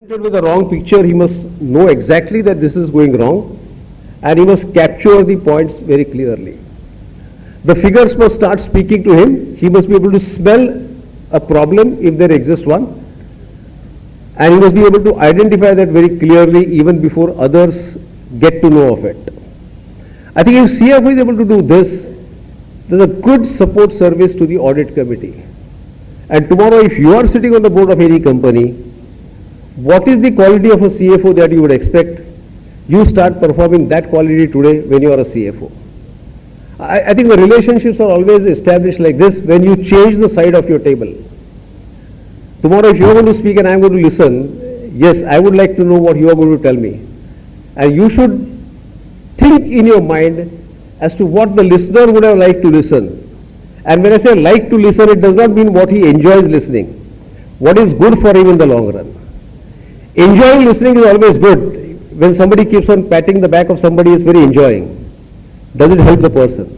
With the wrong picture, he must know exactly that this is going wrong, and he must capture the points very clearly. The figures must start speaking to him. He must be able to smell a problem if there exists one, and he must be able to identify that very clearly even before others get to know of it. I think if CFO is able to do this, there's a good support service to the audit committee. And tomorrow, if you are sitting on the board of any company, what is the quality of a CFO that you would expect? You start performing that quality today when you are a CFO. I think the relationships are always established like this when you change the side of your table. Tomorrow if you are going to speak and I am going to listen, yes, I would like to know what you are going to tell me. And you should think in your mind as to what the listener would have liked to listen. And when I say like to listen, it does not mean what he enjoys listening. What is good for him in the long run. Enjoying listening is always good. When somebody keeps on patting the back of somebody, it's very enjoying. Does it help the person?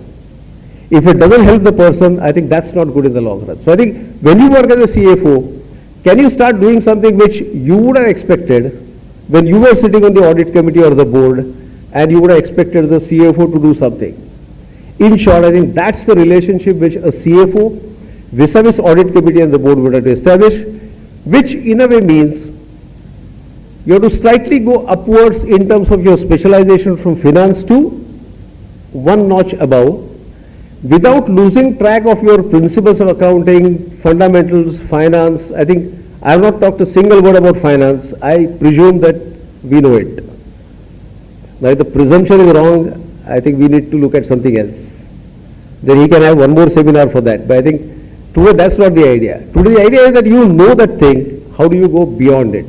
If it doesn't help the person, I think that's not good in the long run. So I think when you work as a CFO, can you start doing something which you would have expected when you were sitting on the audit committee or the board, and you would have expected the CFO to do something? In short, I think that's the relationship which a CFO vis-a-vis audit committee and the board would have to establish, which in a way means you have to slightly go upwards in terms of your specialization from finance to one notch above, without losing track of your principles of accounting, fundamentals, finance. I think I have not talked a single word about finance. I presume that we know it. Now if the presumption is wrong, I think we need to look at something else. Then he can have one more seminar for that. But I think today that's not the idea. Today the idea is that you know that thing, how do you go beyond it?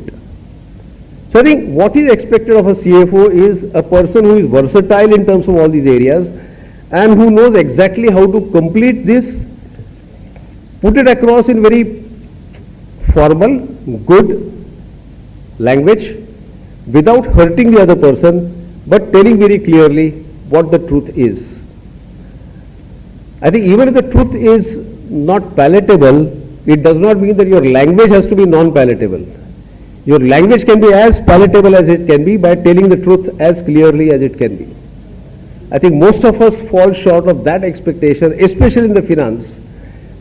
So I think what is expected of a CFO is a person who is versatile in terms of all these areas and who knows exactly how to complete this, put it across in very formal, good language without hurting the other person, but telling very clearly what the truth is. I think even if the truth is not palatable, it does not mean that your language has to be non-palatable. Your language can be as palatable as it can be by telling the truth as clearly as it can be. I think most of us fall short of that expectation, especially in the finance,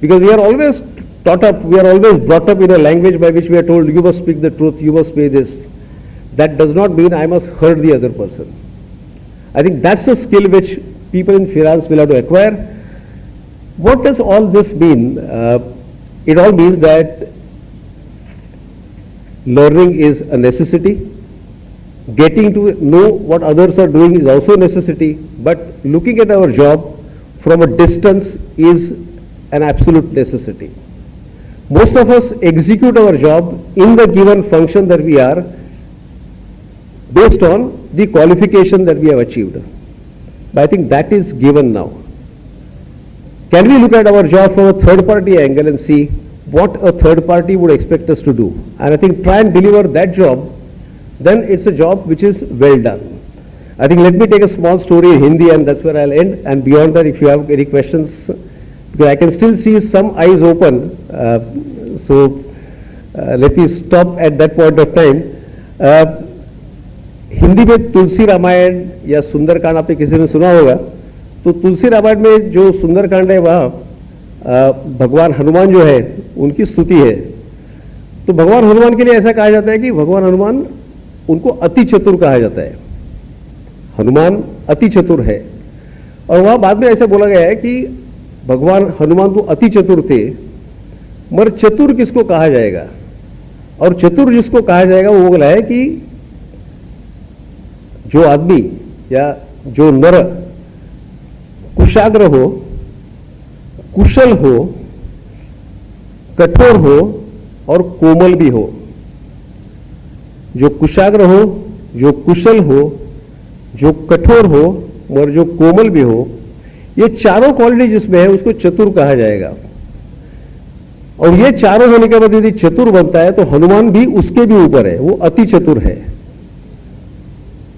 because we are always taught up, we are always brought up in a language by which we are told, you must speak the truth, you must pay this. That does not mean I must hurt the other person. I think that's a skill which people in finance will have to acquire. What does all this mean? It all means that learning is a necessity. Getting to know what others are doing is also a necessity. But looking at our job from a distance is an absolute necessity. Most of us execute our job in the given function that we are based on the qualification that we have achieved. But I think that is given now. Can we look at our job from a third party angle and see what a third party would expect us to do? And I think try and deliver that job, then it's a job which is well done. I think let me take a small story in Hindi and that's where I'll end. And beyond that, if you have any questions, because I can still see some eyes open. Let me stop at that point of time. Hindi में तुलसी रामायण या सुंदरकांड आपने किसी ने सुना होगा, तो तुलसी रामायण में जो सुंदरकांड है वहाँ भगवान हनुमान जो है उनकी स्तुति है. तो भगवान हनुमान के लिए ऐसा कहा जाता है कि भगवान हनुमान उनको अति चतुर कहा जाता है. हनुमान अति चतुर है. और वहाँ बाद में ऐसा बोला गया है कि भगवान हनुमान तो अति चतुर थे, मगर चतुर किसको कहा जाएगा? और चतुर जिसको कहा जाएगा वो बोला है कि जो आदमी या जो नर कुशाग्र हो, कुशल हो, कठोर हो और कोमल भी हो. जो कुशाग्र हो, जो कुशल हो, जो कठोर हो और जो कोमल भी हो, ये चारों क्वालिटी जिसमें है उसको चतुर कहा जाएगा. और ये चारों होने के बाद यदि चतुर बनता है तो हनुमान भी उसके भी ऊपर है, वो अति चतुर है.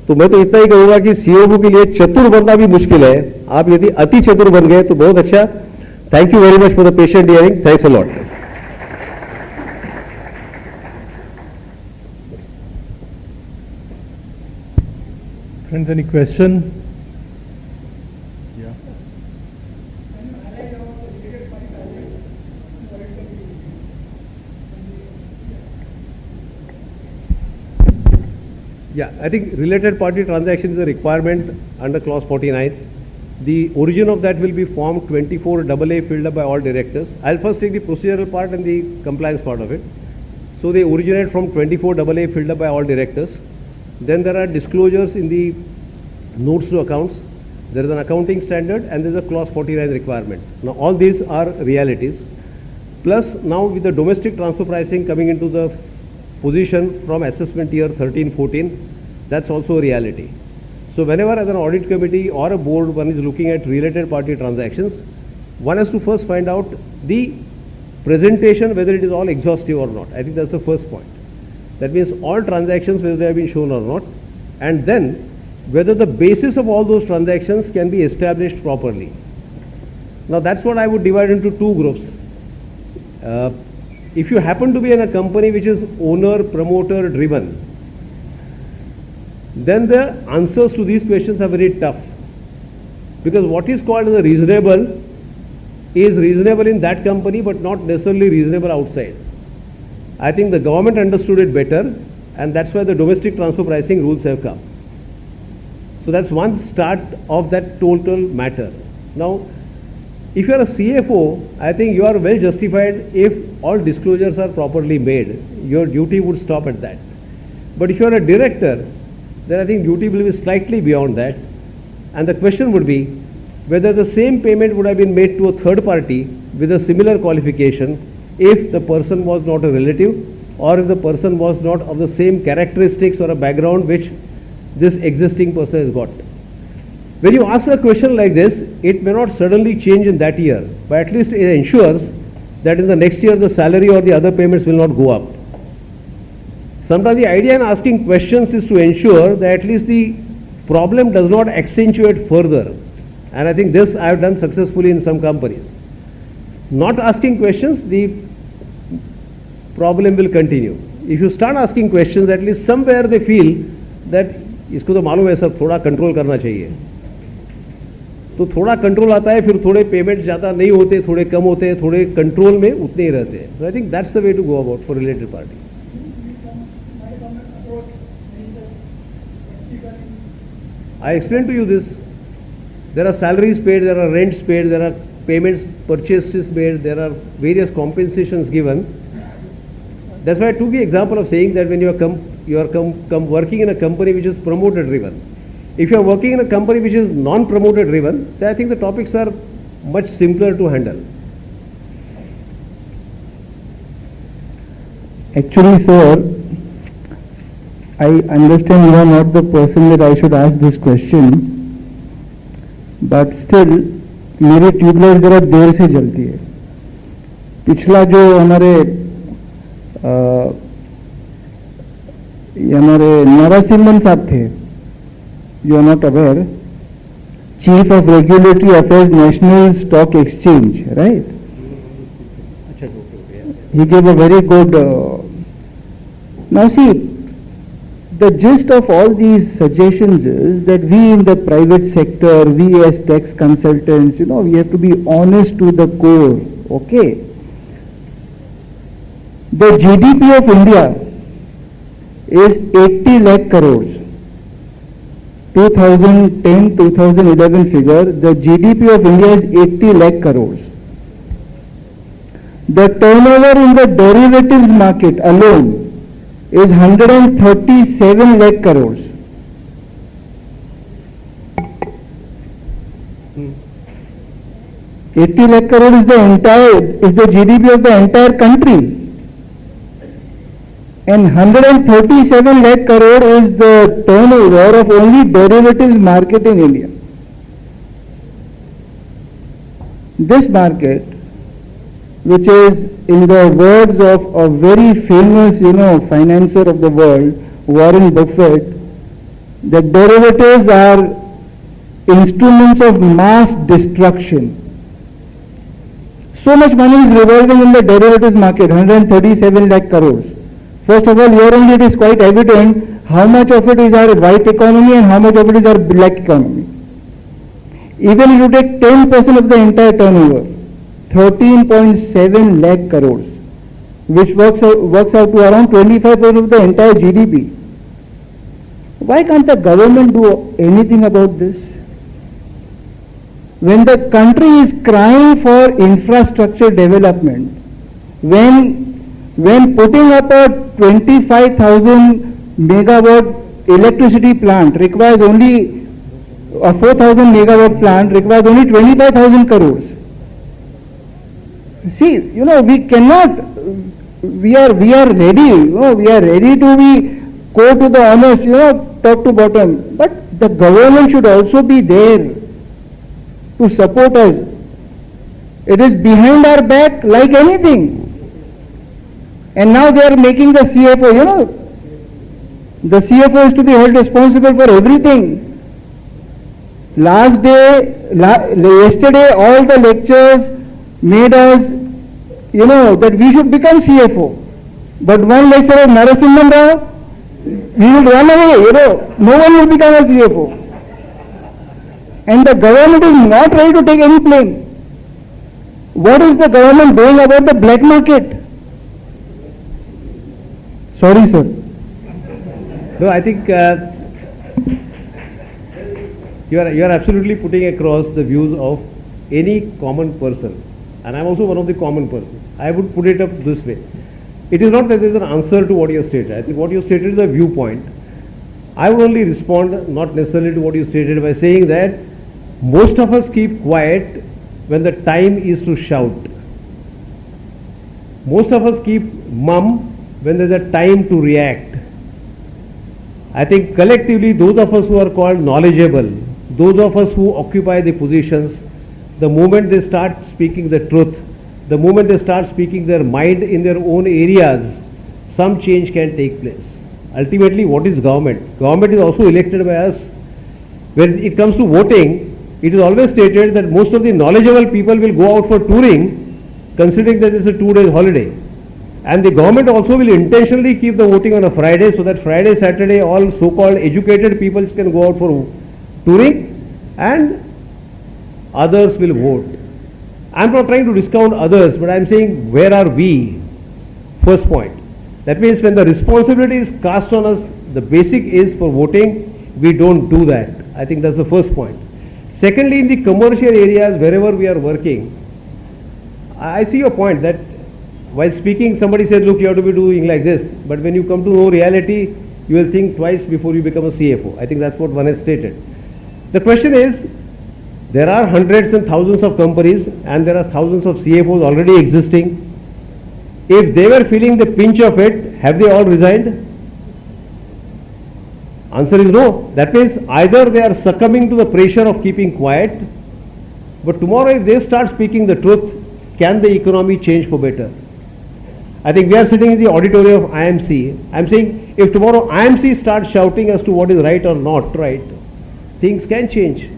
तो मैं तो इतना ही कहूंगा कि सीएफओ के लिए चतुर बनना भी मुश्किल है. आप यदि अति चतुर बन गए तो बहुत अच्छा. Thank you very much for the patient hearing. Thanks a lot. Friends, any question? Yeah. Yeah, I think related party transaction is a requirement under clause 49. The origin of that will be form 24AA filled up by all directors. I'll first take the procedural part and the compliance part of it. So they originate from 24AA filled up by all directors. Then there are disclosures in the notes to accounts. There is an accounting standard and there is a clause 49 requirement. Now all these are realities. Plus now with the domestic transfer pricing coming into the position from assessment year 13-14, that's also a reality. So whenever as an audit committee or a board one is looking at related party transactions, one has to first find out the presentation, whether it is all exhaustive or not. I think that's the first point. That means all transactions, whether they have been shown or not, and then whether the basis of all those transactions can be established properly. Now that's what I would divide into two groups. If you happen to be in a company which is owner, promoter driven, then the answers to these questions are very tough. Because what is called as a reasonable is reasonable in that company but not necessarily reasonable outside. I think the government understood it better and that's why the domestic transfer pricing rules have come. So that's one start of that total matter. Now, if you are a CFO, I think you are well justified if all disclosures are properly made. Your duty would stop at that. But if you are a director, then I think duty will be slightly beyond that. And the question would be whether the same payment would have been made to a third party with a similar qualification if the person was not a relative or if the person was not of the same characteristics or a background which this existing person has got. When you ask a question like this, it may not suddenly change in that year, but at least it ensures that in the next year the salary or the other payments will not go up. Sometimes the idea in asking questions is to ensure that at least the problem does not accentuate further. And I think this I have done successfully in some companies. Not asking questions, the problem will continue. If you start asking questions, at least somewhere they feel that इसको तो मालूम है सब थोड़ा control करना चाहिए. तो थोड़ा कंट्रोल आता है, फिर थोड़े पेमेंट ज़्यादा नहीं होते, थोड़े कम होते, थोड़े कंट्रोल में उतने ही रहते हैं. So I think that's the way to go about for related party. I explained to you this. There are salaries paid, there are rents paid, there are payments, purchases made, there are various compensations given. That's why I took the example of saying that when you are working in a company which is promoter driven. If you are working in a company which is non-promoter driven, then I think the topics are much simpler to handle. Actually, sir, I understand you are not the person that I should ask this question, but still मेरी tubelight ज़रा देर से जलती है. पिछला जो हमारे नरसिम्हन साहब थे, you are not aware, Chief of Regulatory Affairs, National Stock Exchange, right? He gave a very good. Now see, the gist of all these suggestions is that we in the private sector, we as tax consultants, we have to be honest to the core, okay? The GDP of India is 80 lakh crores. 2010-2011 figure, the GDP of India is 80 lakh crores. The turnover in the derivatives market alone is 137 lakh crores. Hmm. 80 lakh crore is the GDP of the entire country. And 137 lakh crore is the turnover of only derivatives market in India. This market, which is in the words of a very famous, financier of the world, Warren Buffett, the derivatives are instruments of mass destruction. So much money is revolving in the derivatives market, 137 lakh crores. First of all, here only it is quite evident how much of it is our white economy and how much of it is our black economy. Even if you take 10% of the entire turnover, 13.7 lakh crores, which works out to around 25% of the entire GDP. Why can't the government do anything about this? When the country is crying for infrastructure development, when putting up a 25,000 megawatt electricity plant requires only a 4,000 megawatt plant requires only 25,000 crores. See, we cannot, we are ready, we are ready to be go to the honest, top to bottom. But the government should also be there to support us. It is behind our back like anything. And now they are making the CFO, the CFO is to be held responsible for everything. Yesterday all the lectures made us, that we should become CFO. But one lecturer, Narasimhan Rao, we will run away, no one will become a CFO. And the government is not ready to take any blame. What is the government doing about the black market? Sorry, sir. No, I think you are absolutely putting across the views of any common person. And I am also one of the common person. I would put it up this way. It is not that there is an answer to what you stated. I think what you stated is a viewpoint. I would only respond not necessarily to what you stated by saying that most of us keep quiet when the time is to shout. Most of us keep mum when there is a time to react. I think collectively those of us who are called knowledgeable, those of us who occupy the positions, the moment they start speaking the truth, the moment they start speaking their mind in their own areas, some change can take place. Ultimately, what is government? Government is also elected by us. When it comes to voting, it is always stated that most of the knowledgeable people will go out for touring, considering that it is a 2 days holiday. And the government also will intentionally keep the voting on a Friday, so that Friday, Saturday, all so-called educated people can go out for touring and others will vote. I am not trying to discount others, but I am saying where are we? First point. That means when the responsibility is cast on us, the basic is for voting, we don't do that. I think that's the first point. Secondly, in the commercial areas, wherever we are working, I see your point that while speaking, somebody said, look, you have to be doing like this. But when you come to know reality, you will think twice before you become a CFO. I think that's what one has stated. The question is, there are hundreds and thousands of companies and there are thousands of CFOs already existing. If they were feeling the pinch of it, have they all resigned? Answer is no. That means either they are succumbing to the pressure of keeping quiet, but tomorrow if they start speaking the truth, can the economy change for better? I think we are sitting in the auditorium of IMC. I am saying if tomorrow IMC starts shouting as to what is right or not right, things can change.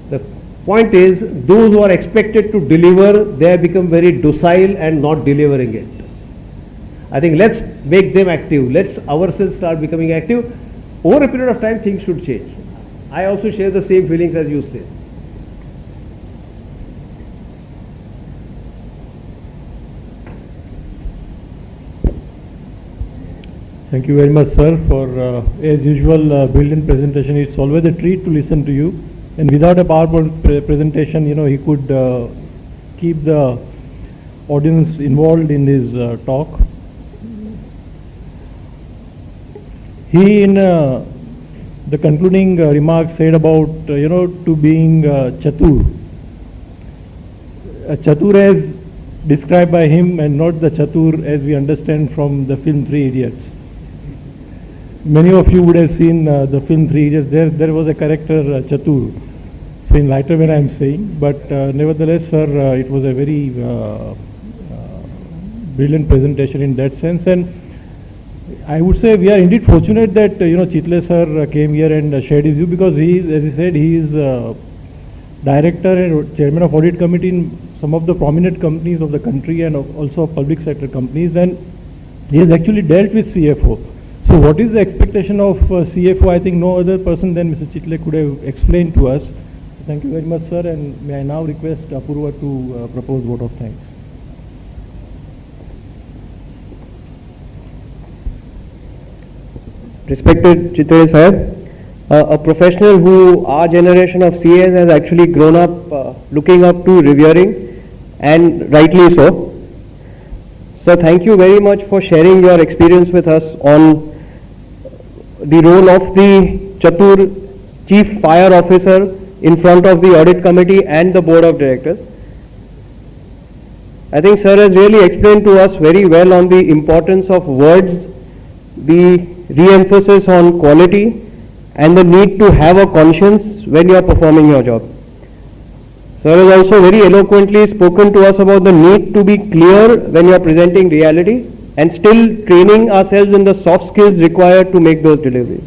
The point is, those who are expected to deliver, they have become very docile and not delivering it. I think let's make them active. Let's ourselves start becoming active. Over a period of time, things should change. I also share the same feelings as you say. Thank you very much, sir, for as usual brilliant presentation. It's always a treat to listen to you. And without a PowerPoint presentation, he could keep the audience involved in his talk. He, in the concluding remarks, said about to being chatur. Chatur as described by him, and not the chatur as we understand from the film Three Idiots. Many of you would have seen the film Three Idiots. There was a character Chatur. So in lighter when I am saying, but nevertheless, sir, it was a very brilliant presentation in that sense. And I would say we are indeed fortunate that Chitle sir came here and shared his view, because he is, as he said, he is director and chairman of audit committee in some of the prominent companies of the country and also public sector companies. And He has actually dealt with CFO. So what is the expectation of CFO? I think no other person than Mr. Chitle could have explained to us. So thank you very much, sir, and may I now request Apurva to propose vote of thanks. Respected Chitre sir, a professional who our generation of CAs has actually grown up looking up to, revering, and rightly so. Sir, thank you very much for sharing your experience with us on the role of the Chatur Chief Fire Officer in front of the Audit Committee and the Board of Directors. I think sir has really explained to us very well on the importance of words, the re-emphasis on quality, and the need to have a conscience when you are performing your job. Sir has also very eloquently spoken to us about the need to be clear when you are presenting reality and still training ourselves in the soft skills required to make those deliveries.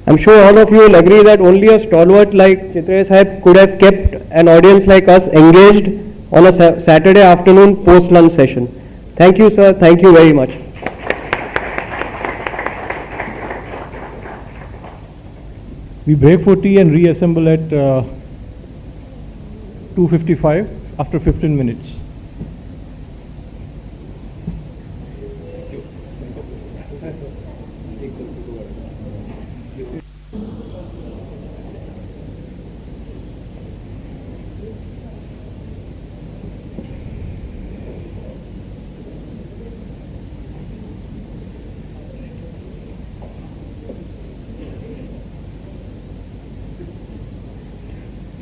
I'm sure all of you will agree that only a stalwart like Chitre Sahib could have kept an audience like us engaged on a Saturday afternoon post-lunch session. Thank you, sir. Thank you very much. We break for tea and reassemble at 2:55 after 15 minutes.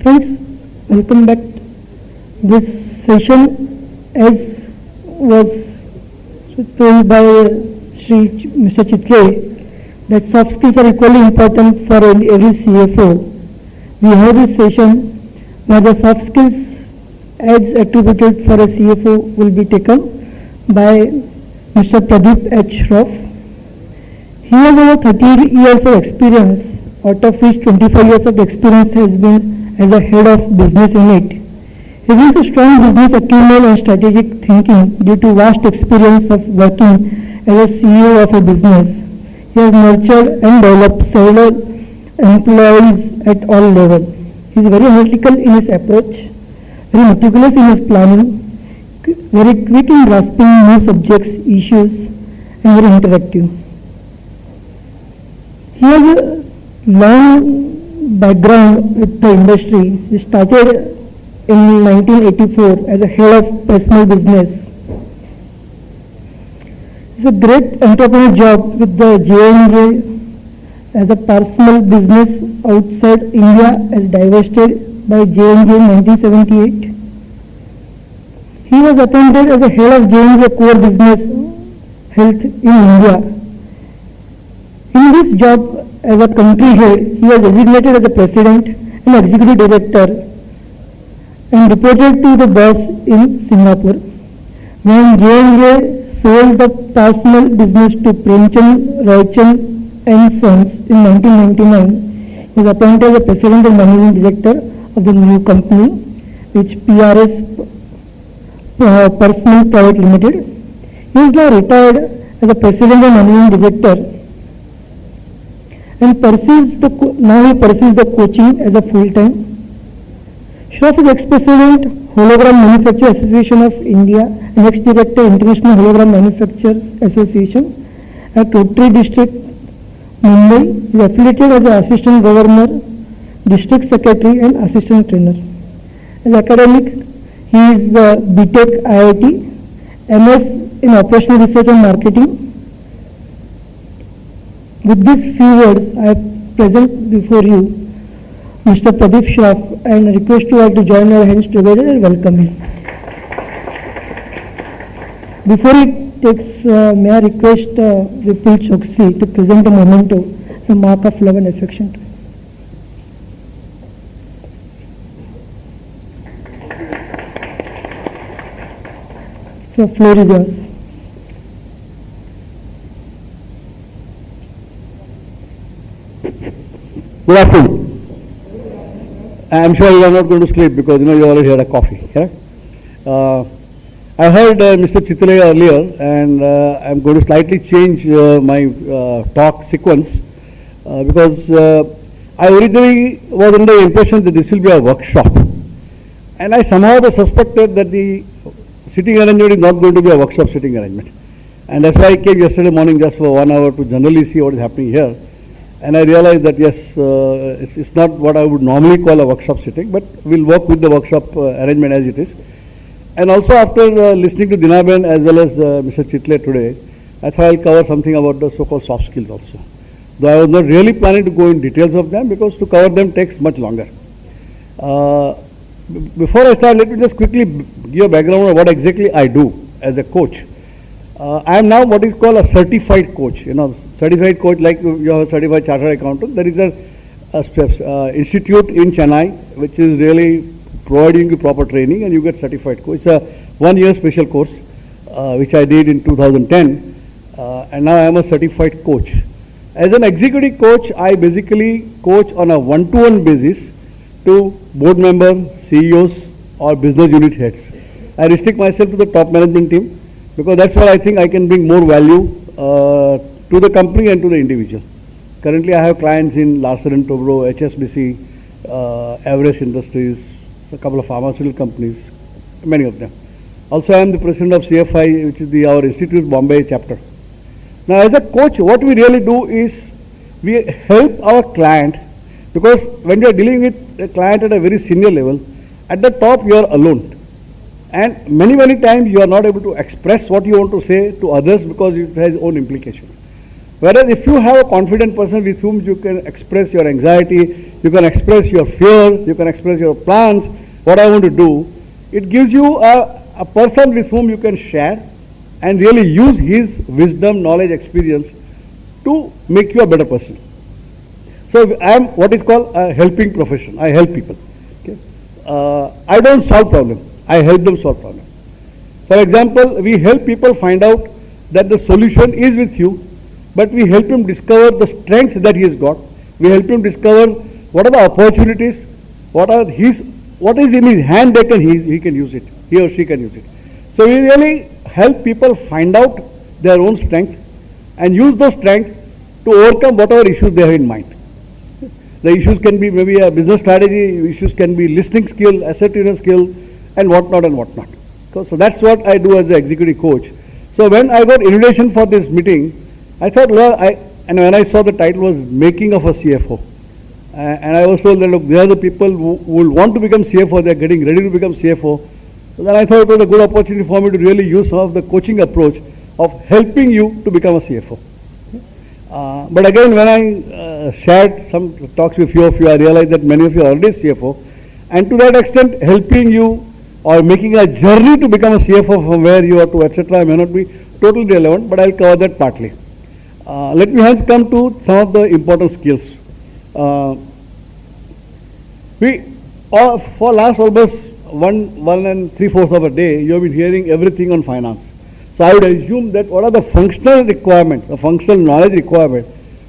Friends, welcome back. This session, as was told by Mr. Chitle, that soft skills are equally important for every CFO. We have this session where the soft skills as attributed for a CFO will be taken by Mr. Pradeep H. Shroff. He has over 30 years of experience, out of which 25 years of experience has been as a head of business unit. He brings a strong business acumen and strategic thinking due to vast experience of working as a CEO of a business. He has nurtured and developed several employees at all levels. He is very analytical in his approach, very meticulous in his planning, very quick in grasping new subjects, issues, and very interactive. He has a long background with the industry. He started in 1984 as a head of personal business. It's a great entrepreneur job with the J&J as a personal business outside India as divested by J&J in 1978. He was appointed as a head of J&J core business health in India. In this job as a country head, he was designated as the president and executive director and reported to the boss in Singapore. When J&J sold the personal business to Premchand Roychand and Sons in 1999, he was appointed as the president and managing director of the new company, which PRS Personal Private Limited. He is now retired as the president and managing director and now he pursues the coaching as a full-time. Shroff is ex-president, Hologram Manufacturers Association of India, and ex-director, International Hologram Manufacturers Association at Rotary District, Mumbai. He is affiliated as the Assistant Governor, District Secretary, and Assistant Trainer. As academic, he is the BTech IIT, MS in Operational Research and Marketing. With these few words, I present before you Mr. Pradeep Shroff and request you all to join our hands together and welcome him. Before he takes, may I request Vipul Choksi to present a memento, a mark of love and affection to him. So, floor is yours. Good afternoon. I am sure you are not going to sleep because you already had a coffee. Correct? I heard Mr. Chitle earlier, and I'm going to slightly change my talk sequence because I originally was under the impression that this will be a workshop. And I somehow suspected that the sitting arrangement is not going to be a workshop sitting arrangement. And that's why I came yesterday morning just for 1 hour to generally see what is happening here. And I realized that yes, it's not what I would normally call a workshop sitting, but we'll work with the workshop arrangement as it is. And also after listening to Dinaben as well as Mr. Chitle today, I thought I'll cover something about the so-called soft skills also. Though I was not really planning to go in details of them because to cover them takes much longer. Before I start, let me just quickly give a background of what exactly I do as a coach. I am now what is called a certified coach. You know, certified coach like you have a certified chartered accountant. There is a institute in Chennai which is really providing you proper training and you get certified coach. It's a 1 year special course which I did in 2010 and now I am a certified coach. As an executive coach, I basically coach on a one-to-one basis to board members, CEOs or business unit heads. I restrict myself to the top management team because that's where I think I can bring more value to the company and to the individual. Currently I have clients in Larsen & Toubro, HSBC, Everest Industries, a couple of pharmaceutical companies, many of them. Also I am the president of CFI, which is our Institute Bombay chapter. Now as a coach, what we really do is we help our client because when you are dealing with a client at a very senior level, at the top you are alone. And many times you are not able to express what you want to say to others because it has own implications. Whereas if you have a confident person with whom you can express your anxiety, you can express your fear, you can express your plans, what I want to do, it gives you a person with whom you can share and really use his wisdom, knowledge, experience to make you a better person. So I am what is called a helping profession. I help people. Okay? I don't solve problems. I help them solve problems. For example, we help people find out that the solution is with you, but we help him discover the strength that he has got. We help him discover what are the opportunities, what is in his hand that he can use it, he or she can use it. So we really help people find out their own strength and use those strength to overcome whatever issues they have in mind. The issues can be maybe a business strategy, issues can be listening skill, assertiveness skill, and whatnot and whatnot. So that's what I do as an executive coach. So when I got invitation for this meeting, I thought, well, and when I saw the title was Making of a CFO, and I was told that look, there are the people who will want to become CFO, they are getting ready to become CFO. So then I thought it was a good opportunity for me to really use some of the coaching approach of helping you to become a CFO. But again, when I shared some talks with few of you, I realized that many of you are already CFO, and to that extent, helping you or making a journey to become a CFO from where you are to, etc., may not be totally relevant, but I'll cover that partly. Let me hence come to some of the important skills. For last almost one and 3/4 of a day, you have been hearing everything on finance. So I would assume that what are the functional requirements, the functional knowledge requirement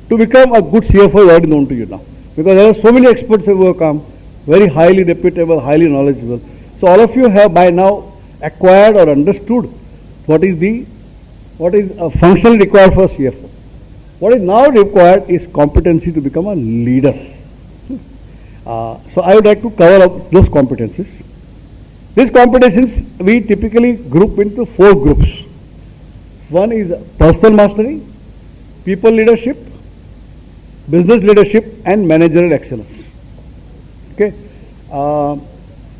to become a good CFO is already known to you now. Because there are so many experts who have come, very highly reputable, highly knowledgeable. So all of you have by now acquired or understood what is functionally required for a CFO. What is now required is competency to become a leader. So I would like to cover up those competencies. These competencies we typically group into 4 groups. One is personal mastery, people leadership, business leadership, and managerial excellence. Okay.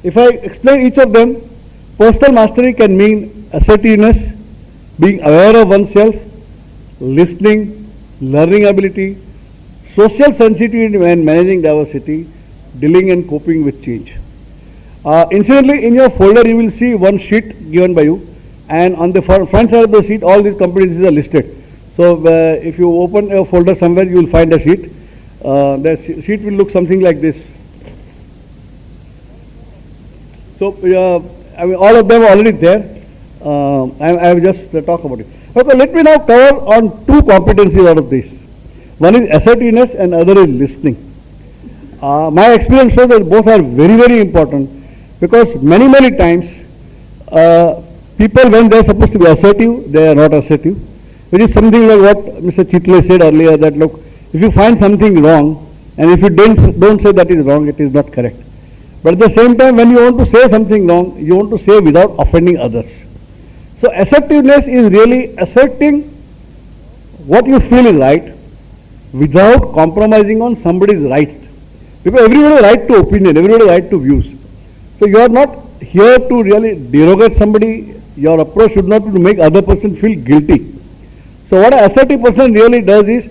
If I explain each of them, personal mastery can mean assertiveness, being aware of oneself, listening, learning ability, social sensitivity and managing diversity, dealing and coping with change. Incidentally, in your folder you will see one sheet given by you, and on the front side of the sheet all these competencies are listed. So if you open a folder somewhere, you will find a sheet. The sheet will look something like this. So I mean, all of them are already there. I will just talk about it. Okay, let me now cover on 2 competencies out of this. One is assertiveness and other is listening. My experience shows that both are very important because many times people, when they are supposed to be assertive, they are not assertive, which is something like what Mr. Chitle said earlier, that look, if you find something wrong, and if you don't say that is wrong, it is not correct. But at the same time, when you want to say something wrong, you want to say without offending others. So assertiveness is really asserting what you feel is right without compromising on somebody's right. Because everybody has right to opinion, everybody has right to views. So you are not here to really derogate somebody. Your approach should not be to make other person feel guilty. So what an assertive person really does is,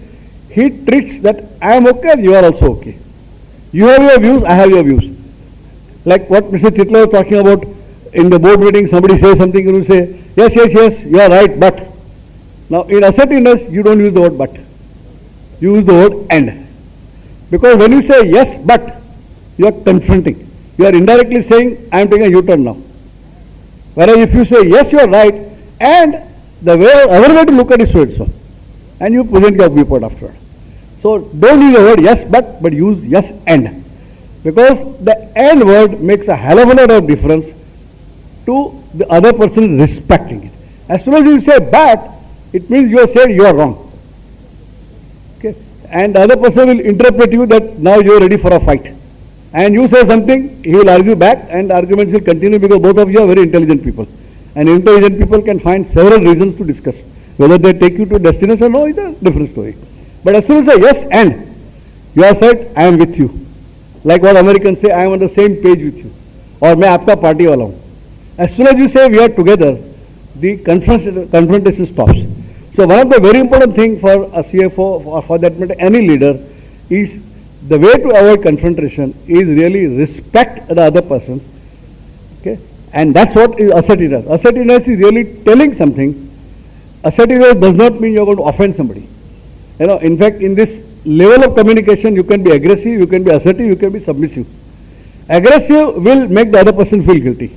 he treats that I am okay and you are also okay. You have your views, I have your views. Like what Mr. Chitla was talking about in the board meeting, somebody says something and you say, yes, yes, yes, you are right, but. Now in assertiveness, you don't use the word but. You use the word and. Because when you say yes, but, you are confronting. You are indirectly saying, I am taking a U-turn now. Whereas if you say, yes, you are right, and the other way to look at it is so and so, and you present your viewpoint afterward. So don't use the word yes, but use yes and. Because the and word makes a hell of a lot of difference to the other person respecting it. As soon as you say but, it means you have said you are wrong. Okay? And the other person will interpret you that now you are ready for a fight. And you say something, he will argue back, and arguments will continue because both of you are very intelligent people. And intelligent people can find several reasons to discuss. Whether they take you to destination or no is a different story. But as soon as you say yes and, you have said I am with you. Like what Americans say, I am on the same page with you. Or मैं आपका party वाला हूँ. As soon as you say we are together, the confrontation stops. So one of the very important things for a CFO, or for that matter any leader, is the way to avoid confrontation is really respect the other person. Okay? And that's what is assertiveness. Assertiveness is really telling something. Assertiveness does not mean you are going to offend somebody. You know, in fact, in this level of communication, you can be aggressive, you can be assertive, you can be submissive. Aggressive will make the other person feel guilty.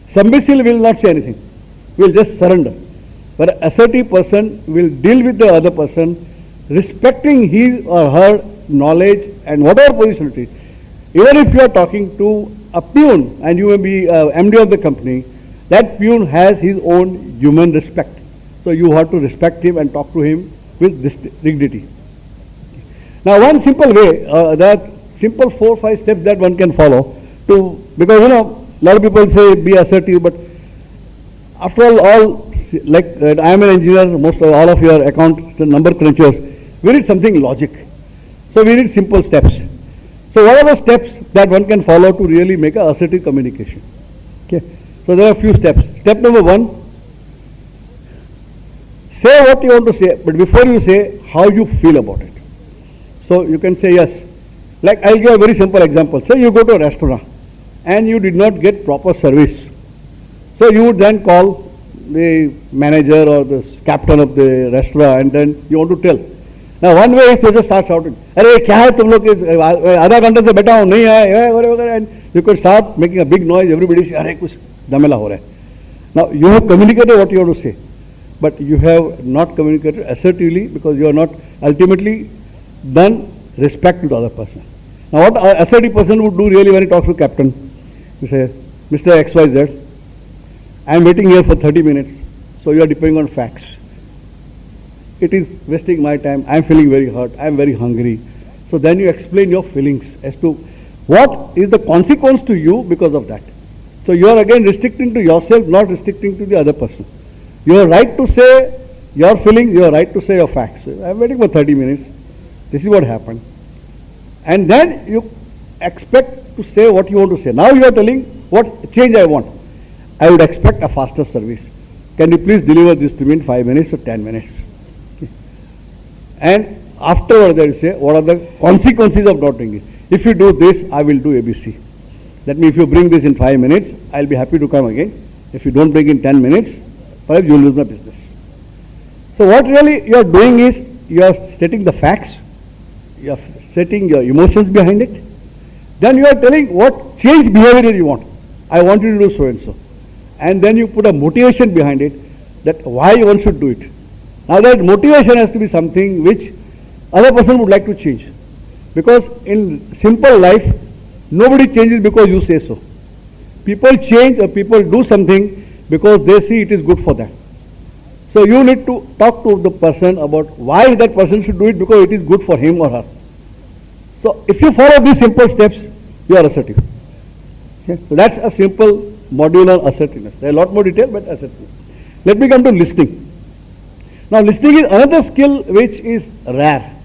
Submissive will not say anything, will just surrender. But an assertive person will deal with the other person, respecting his or her knowledge and whatever position it is. Even if you are talking to a peon and you may be MD of the company, that peon has his own human respect. So you have to respect him and talk to him with this dignity. Now one simple way, there are simple 4 or 5 steps that one can follow to, because you know, a lot of people say be assertive, but after all like I am an engineer, most of all of your account number crunchers, we need something logic. So we need simple steps. So what are the steps that one can follow to really make an assertive communication? Okay. So there are a few steps. Step number 1, say what you want to say, but before you say, how you feel about it. So you can say yes. Like I'll give a very simple example. Say you go to a restaurant and you did not get proper service. So you would then call the manager or the captain of the restaurant and then you want to tell. Now one way is to just start shouting, "Arey, kya hai tum log? आधा घंटे से बैठा हूँ, नहीं आए," and you could start making a big noise. Everybody say, "अरे कुछ धमेला हो रहा है." Now you have communicated what you want to say, but you have not communicated assertively because you are not ultimately done respect to the other person. Now what an assertive person would do really when he talks to captain, you say, "Mr. XYZ, I am waiting here for 30 minutes, so you are depending on facts. It is wasting my time, I am feeling very hurt, I am very hungry." So then you explain your feelings as to what is the consequence to you because of that. So you are again restricting to yourself, not restricting to the other person. You are right to say your feelings, you are right to say your facts. I am waiting for 30 minutes, this is what happened. And then you expect to say what you want to say. Now you are telling what change I want. I would expect a faster service. Can you please deliver this to me in 5 minutes or 10 minutes? And afterward they will say, what are the consequences of not doing it? If you do this, I will do ABC. That means if you bring this in 5 minutes, I will be happy to come again. If you don't bring in 10 minutes, perhaps you will lose my business. So what really you are doing is, you are stating the facts, you are setting your emotions behind it. Then you are telling what change behavior you want. I want you to do so and so. And then you put a motivation behind it, that why one should do it. Now that motivation has to be something which other person would like to change. Because in simple life, nobody changes because you say so. People change or people do something because they see it is good for them. So you need to talk to the person about why that person should do it, because it is good for him or her. So if you follow these simple steps, you are assertive. Okay? So that's a simple modular assertiveness. There are a lot more detail, but assertiveness. Let me come to listening. Now listening is another skill which is rare.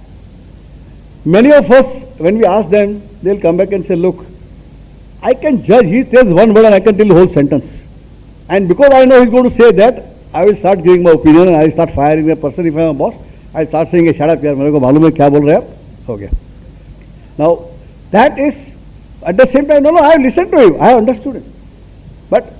Many of us, when we ask them, they'll come back and say, look, I can judge, he tells one word and I can tell the whole sentence. And because I know he's going to say that, I will start giving my opinion and I will start firing the person. If I am a boss, I will start saying, hey, shut up, yaar, mere ko malum hai kya bol rahe aap? Ho gaya. Now, that is, at the same time, no, I have listened to him, I have understood him. But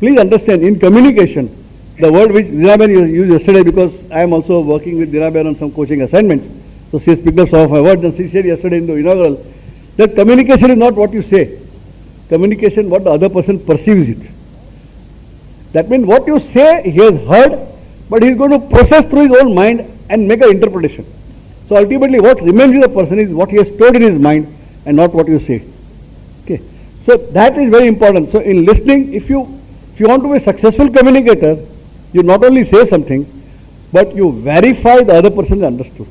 please understand, in communication, the word which Dinaben used yesterday, because I am also working with Dinaben on some coaching assignments, so she has picked up some of my words, and she said yesterday in the inaugural that communication is not what you say. Communication, what the other person perceives it. That means what you say, he has heard, but he is going to process through his own mind and make an interpretation. So ultimately what remains with the person is what he has stored in his mind and not what you say. Okay. So that is very important. So in listening, if you want to be a successful communicator, you not only say something, but you verify the other person understood.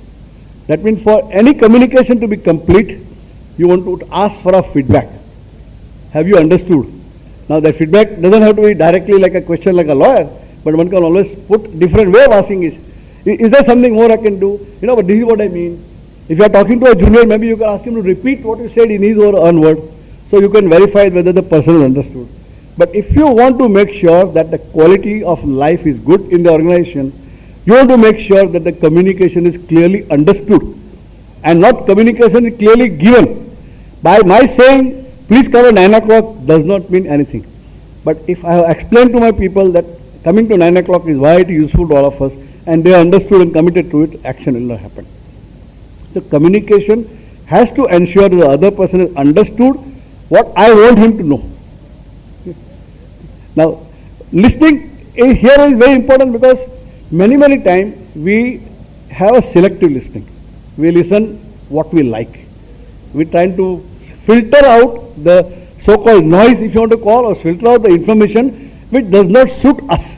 That means for any communication to be complete, you want to ask for a feedback. Have you understood? Now that feedback doesn't have to be directly like a question like a lawyer, but one can always put different way of asking is there something more I can do? You know, but this is what I mean. If you are talking to a junior, maybe you can ask him to repeat what you said in his or her own word, so you can verify whether the person is understood. But if you want to make sure that the quality of life is good in the organization, you want to make sure that the communication is clearly understood and not communication is clearly given. By my saying, please come at 9 o'clock does not mean anything. But if I have explained to my people that coming to 9 o'clock is why it is useful to all of us, and they understood and committed to it, action will not happen. So communication has to ensure that the other person has understood what I want him to know. Now, listening here is very important because many times we have a selective listening. We listen what we like. We are trying to filter out the so-called noise, if you want to call, or filter out the information which does not suit us.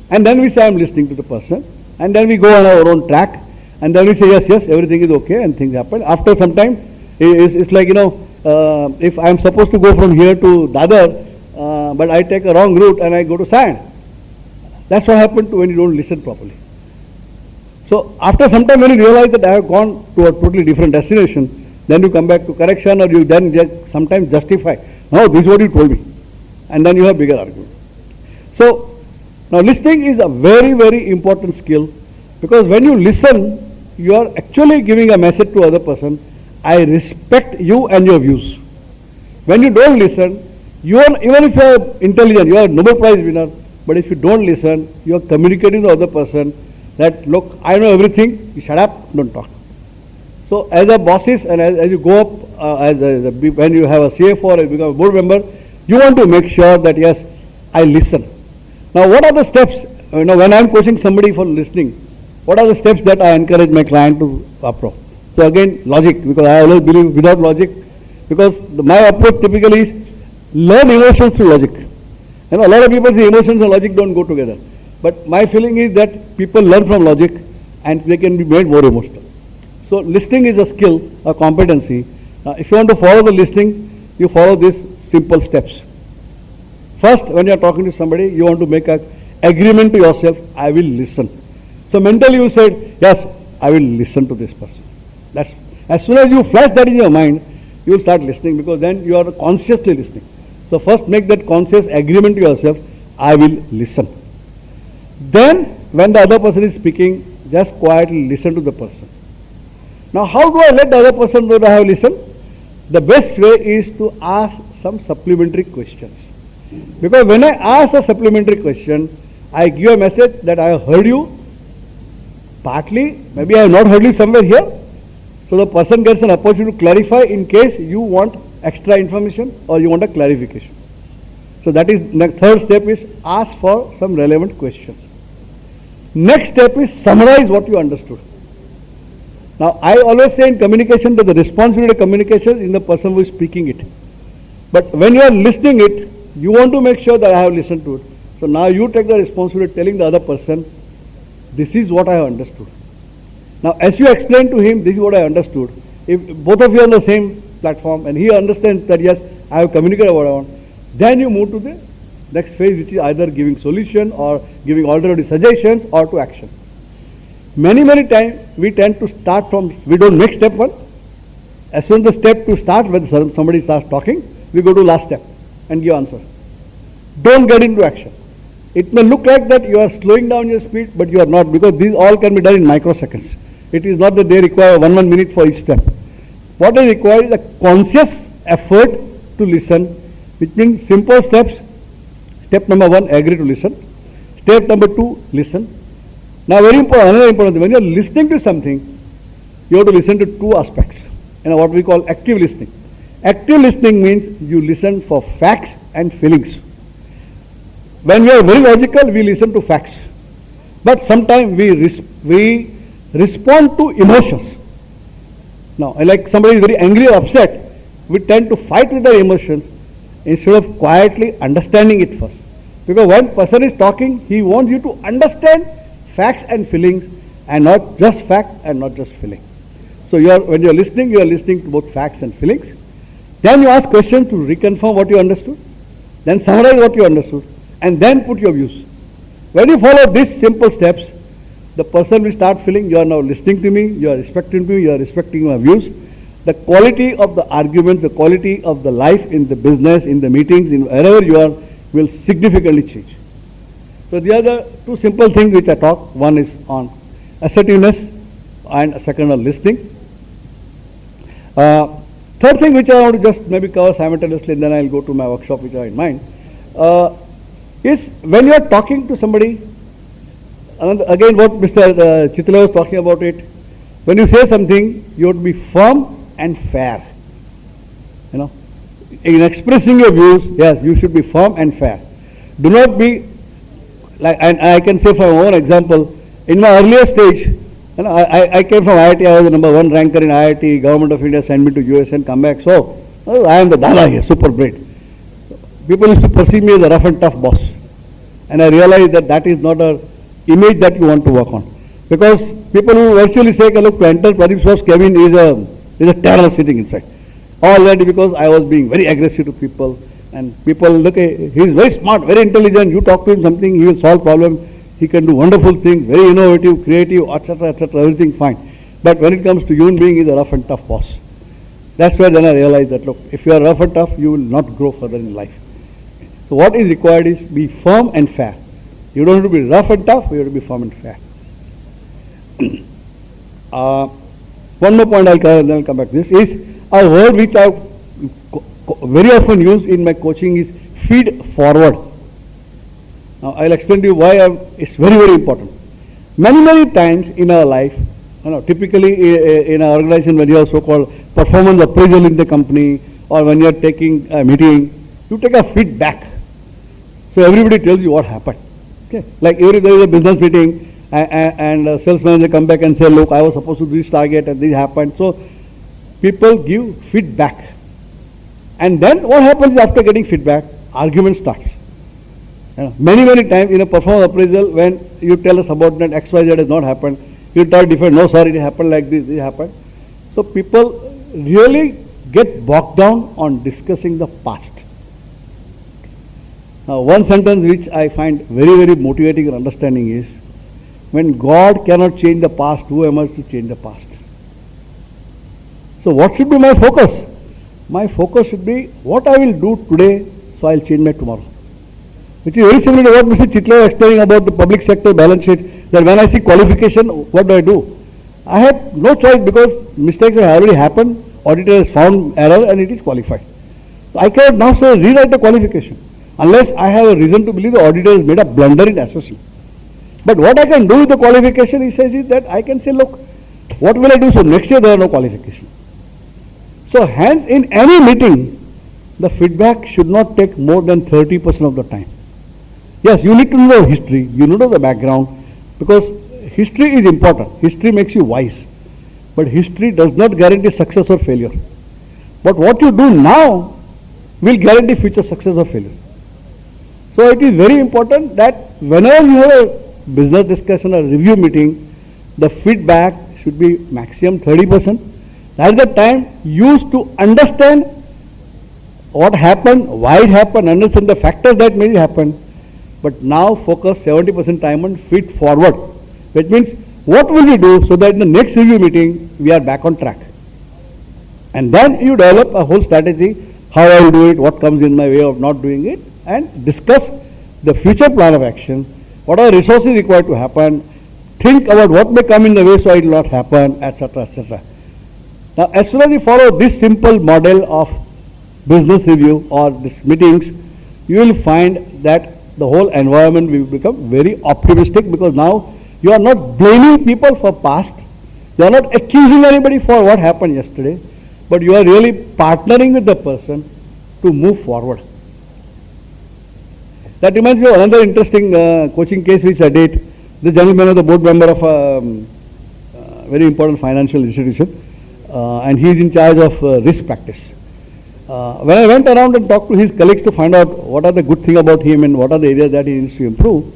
And then we say, I am listening to the person. And then we go on our own track. And then we say, yes, everything is okay, and things happen. After some time, it's like, if I am supposed to go from here to Dadar, but I take a wrong route and I go to Sand. That's what happened when you don't listen properly. So after some time when you realize that I have gone to a totally different destination, then you come back to correction, or you then sometimes justify, no, this is what you told me. And then you have bigger argument. So now listening is a very important skill, because when you listen, you are actually giving a message to other person, I respect you and your views. When you don't listen, even if you are intelligent, you are a Nobel Prize winner, but if you don't listen, you are communicating to the other person that, look, I know everything, you shut up, don't talk. So as a bosses and as you go up, when you have a CFO or you become a board member, you want to make sure that, yes, I listen. Now what are the steps, when I am coaching somebody for listening, what are the steps that I encourage my client to approach? So again, logic, because I always believe without logic, because my approach typically is learn emotions through logic. A lot of people say emotions and logic don't go together. But my feeling is that people learn from logic and they can be made more emotional. So listening is a skill, a competency. If you want to follow the listening, you follow these simple steps. First, when you are talking to somebody, you want to make an agreement to yourself, I will listen. So mentally you said, yes, I will listen to this person. That's, as soon as you flash that in your mind, you will start listening, because then you are consciously listening. So first make that conscious agreement to yourself, I will listen. Then when the other person is speaking, just quietly listen to the person. Now how do I let the other person know that I have listened? The best way is to ask some supplementary questions. Because when I ask a supplementary question, I give a message that I have heard you, partly, maybe I have not heard you somewhere here. So the person gets an opportunity to clarify in case you want extra information or you want a clarification. So that is, the third step is ask for some relevant questions. Next step is summarize what you understood. Now I always say in communication that the responsibility of communication is in the person who is speaking it. But when you are listening it, you want to make sure that I have listened to it. So now you take the responsibility telling the other person, this is what I have understood. Now as you explain to him, this is what I understood, if both of you are on the same platform and he understands that yes, I have communicated what I want, then you move to the next phase, which is either giving solution or giving alternative suggestions or to action. Many times we tend to start from, we don't make step one. As soon as the step to start, when somebody starts talking, we go to last step and give answer. Don't get into action. It may look like that you are slowing down your speed, but you are not, because these all can be done in microseconds. It is not that they require 1 minute for each step. What is required is a conscious effort to listen, which means simple steps. Step number 1, agree to listen. Step number 2, listen. Now very important, another important thing, when you are listening to something, you have to listen to 2 aspects, what we call active listening. Active listening means you listen for facts and feelings. When we are very logical, we listen to facts. But sometimes we respond to emotions. Now, like somebody is very angry or upset, we tend to fight with their emotions instead of quietly understanding it first. Because when person is talking, he wants you to understand facts and feelings, and not just fact and not just feeling. So when you are listening to both facts and feelings. Then you ask questions to reconfirm what you understood, then summarize what you understood, and then put your views. When you follow these simple steps, the person will start feeling you are now listening to me, you are respecting me, you are respecting my views. The quality of the arguments, the quality of the life in the business, in the meetings, in wherever you are, will significantly change. So the other 2 simple things which I talk, one is on assertiveness and second on listening. Third thing which I want to just maybe cover simultaneously, and then I will go to my workshop which I have in mind, is when you are talking to somebody, again what Mr. Chitla was talking about it, when you say something, you have to be firm and fair. In expressing your views, yes, you should be firm and fair. Do not be like, and I can say from my own example, in my earlier stage, I came from IIT, I was the number 1 ranker in IIT, Government of India sent me to US and come back, so I am the Dada here, super great. People used to perceive me as a rough and tough boss, and I realized that that is not an image that you want to work on, because people who virtually say, look, to enter Pradeep Saw's cabin is a terror sitting inside. Already because I was being very aggressive to people, and people look, he is very smart, very intelligent, you talk to him something, he will solve problem, he can do wonderful things, very innovative, creative, etc., everything fine. But when it comes to human being, he is a rough and tough boss. That's where then I realized that, look, if you are rough and tough, you will not grow further in life. So what is required is be firm and fair. You don't have to be rough and tough, you have to be firm and fair. One more point I'll cover and then I'll come back to this, is a word which I very often use in my coaching is feed forward. Now I'll explain to you why it's very important. Many times in our life, typically in our organization, when you have so-called performance appraisal in the company, or when you are taking a meeting, you take a feedback. So everybody tells you what happened. Okay, like if there is a business meeting and a sales manager come back and say, look, I was supposed to do this target and this happened. So people give feedback. And then what happens after getting feedback? Argument starts. Many times in a performance appraisal, when you tell a subordinate XYZ has not happened, you tell different, no sir, it happened like this happened. So people really get bogged down on discussing the past. Now one sentence which I find very motivating and understanding is, when God cannot change the past, who am I to change the past? So what should be my focus? My focus should be what I will do today, so I will change my tomorrow. Which is very similar to what Mr. Chitla was explaining about the public sector balance sheet, that when I see qualification, what do? I have no choice, because mistakes have already happened, auditor has found error and it is qualified. So I cannot now say rewrite the qualification, unless I have a reason to believe the auditor has made a blunder in assessing. But what I can do with the qualification, he says, is that I can say, look, what will I do? So next year there are no qualification. So hence in any meeting, the feedback should not take more than 30% of the time. Yes, you need to know history, you know the background, because history is important. History makes you wise, but history does not guarantee success or failure. But what you do now will guarantee future success or failure. So it is very important that whenever you have a business discussion or review meeting, the feedback should be maximum 30%. That's the time used to understand what happened, why it happened, understand the factors that made it happen. But now focus 70% time on feed forward, which means what will we do so that in the next review meeting we are back on track. And then you develop a whole strategy, how I will do it, what comes in my way of not doing it, and discuss the future plan of action, what are the resources required to happen, think about what may come in the way so it will not happen, etc., etc. Now, as soon as you follow this simple model of business review or these meetings, you will find that the whole environment will become very optimistic, because now you are not blaming people for past, you are not accusing anybody for what happened yesterday, but you are really partnering with the person to move forward. That reminds me of another interesting coaching case which I did. This gentleman was the board member of a very important financial institution, and he is in charge of risk practice. When I went around and talked to his colleagues to find out what are the good things about him and what are the areas that he needs to improve,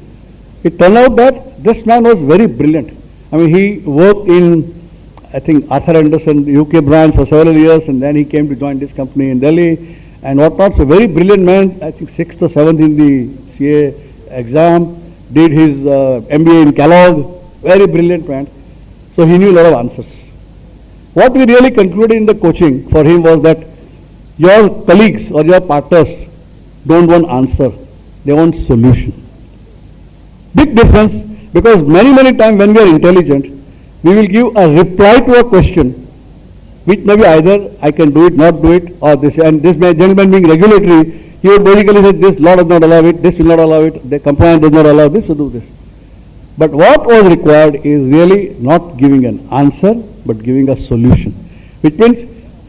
it turned out that this man was very brilliant. I mean, he worked in, I think, Arthur Andersen UK branch for several years, and then he came to join this company in Delhi and whatnot. So very brilliant man, I think 6th or 7th in the CA exam, did his MBA in Kellogg, very brilliant man. So he knew a lot of answers. What we really concluded in the coaching for him was that your colleagues or your partners don't want answer, they want solution. Big difference, because many times when we are intelligent, we will give a reply to a question which may be either I can do it, not do it, or this. And this gentleman being regulatory, he would basically say this law does not allow it, this will not allow it, the compliance does not allow this to do this. But what was required is really not giving an answer, but giving a solution, which means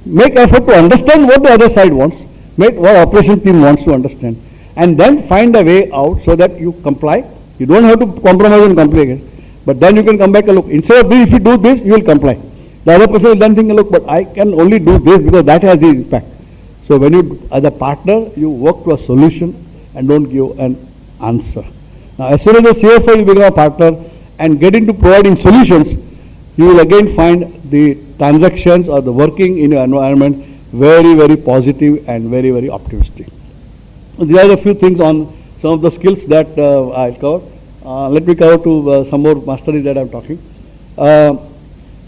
make effort to understand what the other side wants, make what operation team wants to understand, and then find a way out so that you comply. You don't have to compromise and comply again, but then you can come back and look, instead of this, if you do this, you will comply. The other person will then think, look, but I can only do this because that has the impact. So when you, as a partner, you work to a solution and don't give an answer. Now, as soon as the CFO you become a partner and get into providing solutions, you will again find the transactions or the working in your environment very positive and very optimistic. So these are the few things on some of the skills that I'll cover. Let me cover to some more masteries that I'm talking.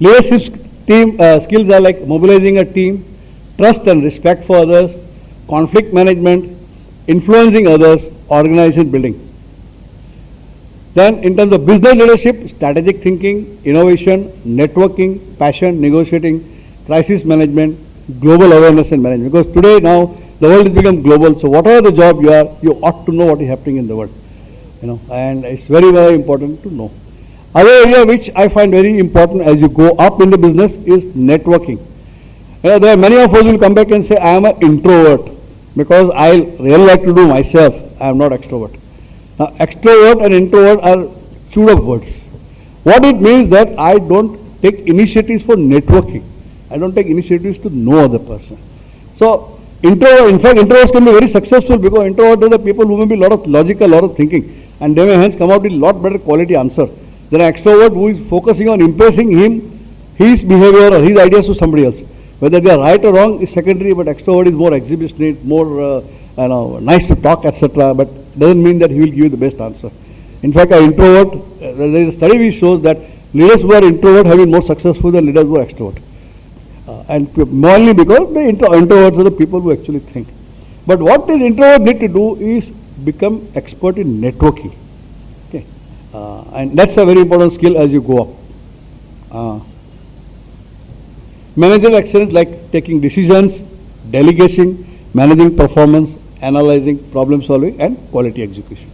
Leadership team skills are like mobilizing a team, trust and respect for others, conflict management, influencing others, organizing, building. Then in terms of business leadership, strategic thinking, innovation, networking, passion, negotiating, crisis management, global awareness and management. Because today now the world has become global, so whatever the job you are, you ought to know what is happening in the world. And it's very important to know. Other area which I find very important as you go up in the business is networking. There are many of us who will come back and say, I am an introvert because I really like to do myself, I am not extrovert. Now, extrovert and introvert are chewed up words. What it means that I don't take initiatives for networking. I don't take initiatives to know other person. So, introvert, in fact, introverts can be very successful because introverts are the people who may be a lot of logical, lot of thinking, and they may hence come out with a lot better quality answer than an extrovert who is focusing on impressing his behavior or his ideas to somebody else. Whether they are right or wrong is secondary, but extrovert is more exhibitionist, more nice to talk, etc. But doesn't mean that he will give you the best answer. In fact, an introvert, there is a study which shows that leaders who are introvert have been more successful than leaders who are extrovert. And mainly because the introverts are the people who actually think. But what this introvert need to do is become expert in networking. Okay, and that's a very important skill as you go up. Managerial excellence like taking decisions, delegation, managing performance, analyzing, problem solving, and quality execution.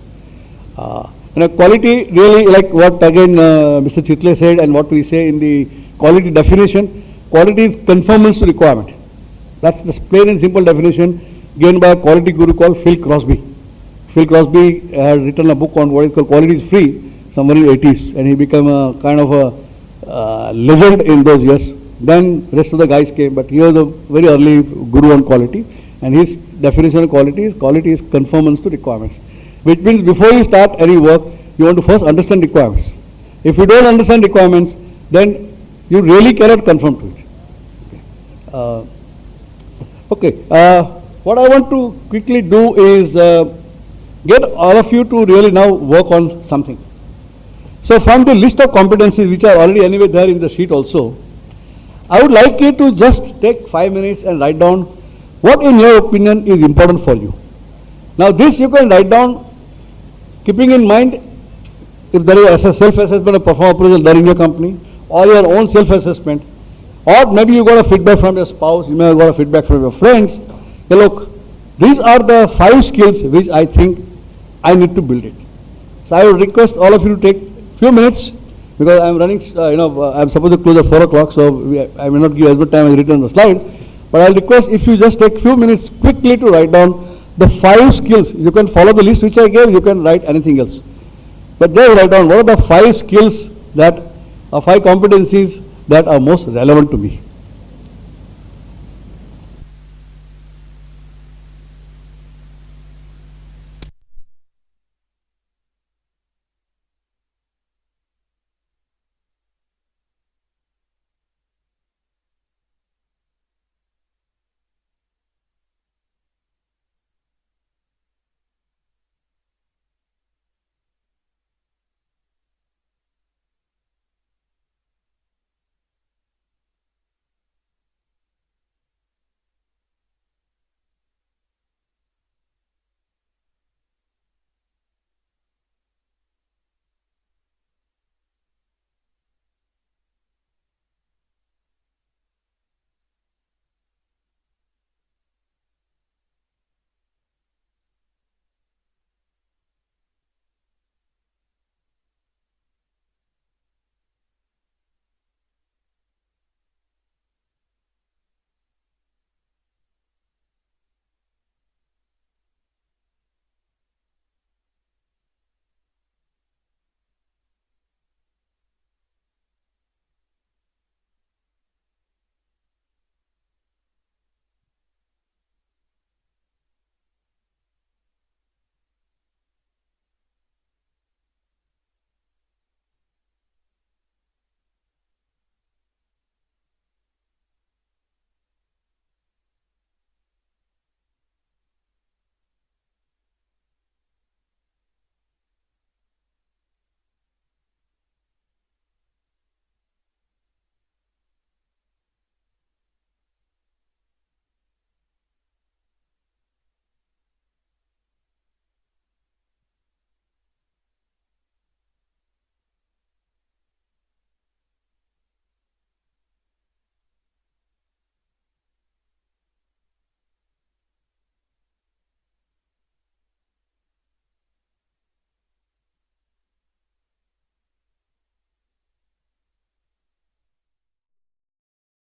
Quality really, like what again Mr. Chitle said and what we say in the quality definition, quality is conformance to requirement. That's the plain and simple definition given by a quality guru called Phil Crosby. Phil Crosby had written a book on what is called Quality is Free somewhere in the 80s, and he became a kind of a legend in those years. Then rest of the guys came, but he was a very early guru on quality, and his definition of quality is conformance to requirements. which means before you start any work, you want to first understand requirements. If you don't understand requirements, then you really cannot conform to it. What I want to quickly do is get all of you to really now work on something. So from the list of competencies, which are already anyway there in the sheet also, I would like you to just take 5 minutes and write down what in your opinion is important for you. Now this you can write down keeping in mind if there is a self-assessment or performance appraisal done in your company, or your own self-assessment, or maybe you got a feedback from your spouse, you may have got a feedback from your friends. Hey, look, these are the 5 skills which I think I need to build it. So I would request all of you to take few minutes, because I am running, I am supposed to close at 4 o'clock, so I may not give as much time as written on the slide, but I will request if you just take few minutes quickly to write down the 5 skills. You can follow the list which I gave, you can write anything else. But just write down what are the 5 skills that are 5 competencies that are most relevant to me.